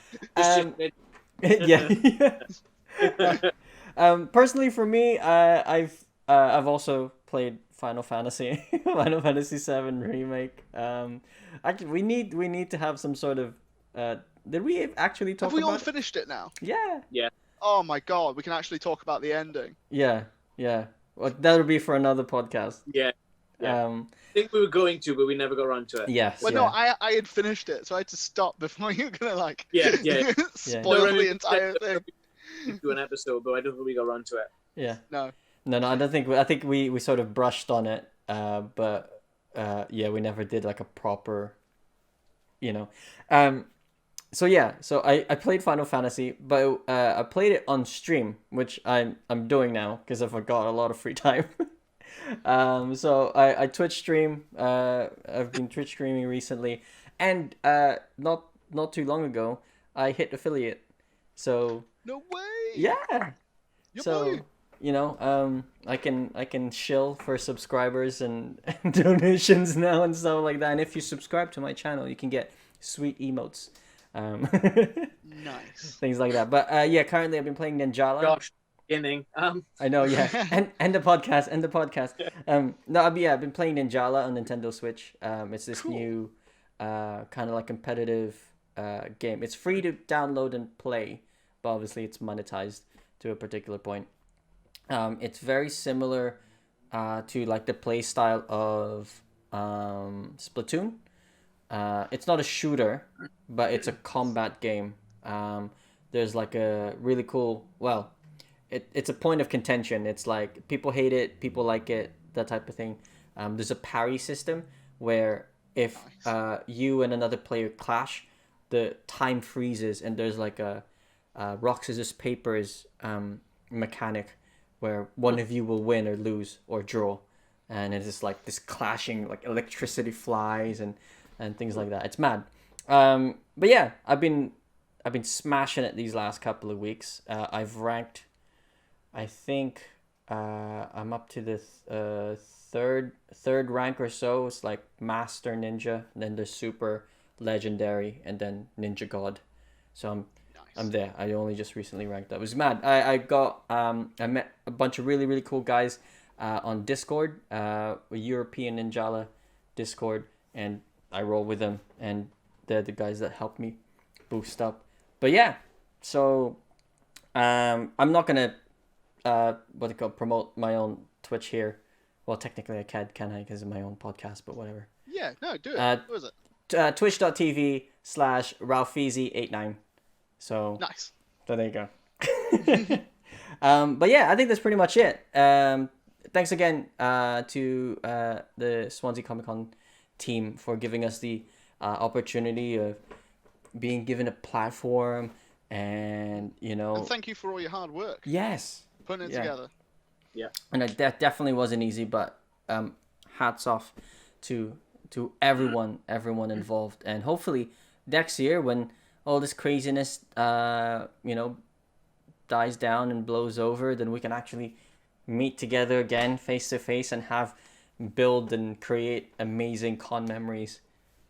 Personally, for me, I've also played Final Fantasy, Final Fantasy VII Remake. Actually, we need to have some sort of. Did we actually talk Have we about? all finished it now? Yeah. Yeah. Oh my god, we can actually talk about the ending. Yeah. Well, that'll be for another podcast. Yeah. I think we were going to, but we never got around to it. Yes. Well, no, I had finished it, so I had to stop before you were gonna like. Yeah. spoil the entire thing. Do an episode, but I don't think we got around to it. Yeah. No. I don't think. I think we sort of brushed on it, but we never did like a proper, So I played Final Fantasy, but I played it on stream, which I'm doing now because I've got a lot of free time. So I Twitch stream. I've been Twitch streaming recently, and not too long ago I hit affiliate. So No way. yeah. Your So boy. I can shill for subscribers and donations now and stuff like that. And if you subscribe to my channel, you can get sweet emotes. Nice. Things like that. But currently I've been playing Ninjala. Gosh, beginning. I know, yeah. and the podcast. I've been playing Ninjala on Nintendo Switch. It's this new kind of like competitive game. It's free to download and play, but obviously it's monetized to a particular point. It's very similar to like the play style of Splatoon. It's not a shooter, but it's a combat game. There's like a really cool, it's a point of contention. It's like people hate it, people like it, that type of thing. There's a parry system where if you and another player clash, the time freezes and there's like a rock, scissors, papers mechanic where one of you will win or lose or draw. And it's just like this clashing, like electricity flies and things like that. It's mad. But yeah, I've been smashing it these last couple of weeks. I've ranked, I think I'm up to the third rank or so. It's like Master Ninja, and then there's Super, Legendary, and then Ninja God. So I'm Nice. there. I only just recently ranked up. It was mad. I met a bunch of really, really cool guys on Discord, a European Ninjala Discord, and I roll with them, and they're the guys that help me boost up. But yeah, so I'm not gonna promote my own Twitch here. Well, technically I can I? Because of my own podcast, but whatever. Yeah, no, do it. What is it? Twitch.tv/Ralphiezy89. So Nice. there you go. But yeah, I think that's pretty much it. Thanks again to the Swansea Comic Con team for giving us the opportunity of being given a platform, and And thank you for all your hard work. yes, Putting it Yeah. together. and that definitely wasn't easy, but hats off to everyone involved, and hopefully next year when all this craziness dies down and blows over, then we can actually meet together again face to face and build and create amazing con memories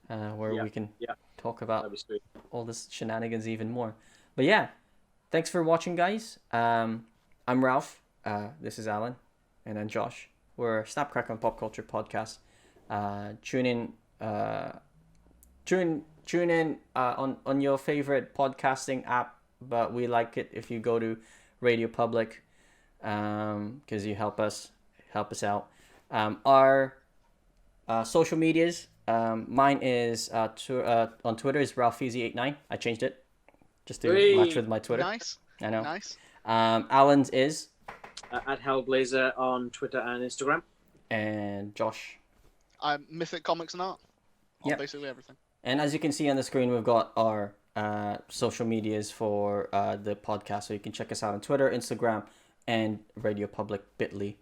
where we can talk about That'd be sweet. all this shenanigans even more. But yeah, thanks for watching, guys. I'm Ralph. This is Alan, and then Josh. We're Snap Crackle and Pop Culture Podcast. Tune in on your favorite podcasting app, but we like it if you go to Radio Public, because you help us out. Our social medias. Mine is on Twitter is Ralphiezy89. I changed it just to match with my Twitter. Nice. I know. Nice. Alan's is At Hellblazer on Twitter and Instagram. and Josh. I'm Mythic Comics and Art. On Yep. basically everything. And as you can see on the screen, we've got our social medias for the podcast, so you can check us out on Twitter, Instagram, and Radio Public Bitly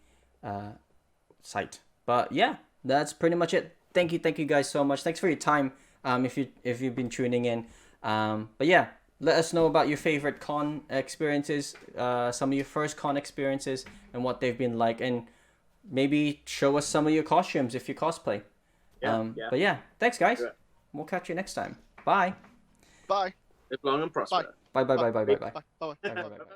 site. But yeah, that's pretty much it. Thank you guys so much. Thanks for your time. If you've been tuning in. But yeah, let us know about your favorite con experiences, some of your first con experiences, and what they've been like, and maybe show us some of your costumes if you cosplay. But yeah, thanks guys. Yeah. We'll catch you next time. Bye. Bye. Live long and prosper. Bye. Bye. Bye. Bye. Bye. Bye. Bye. Bye.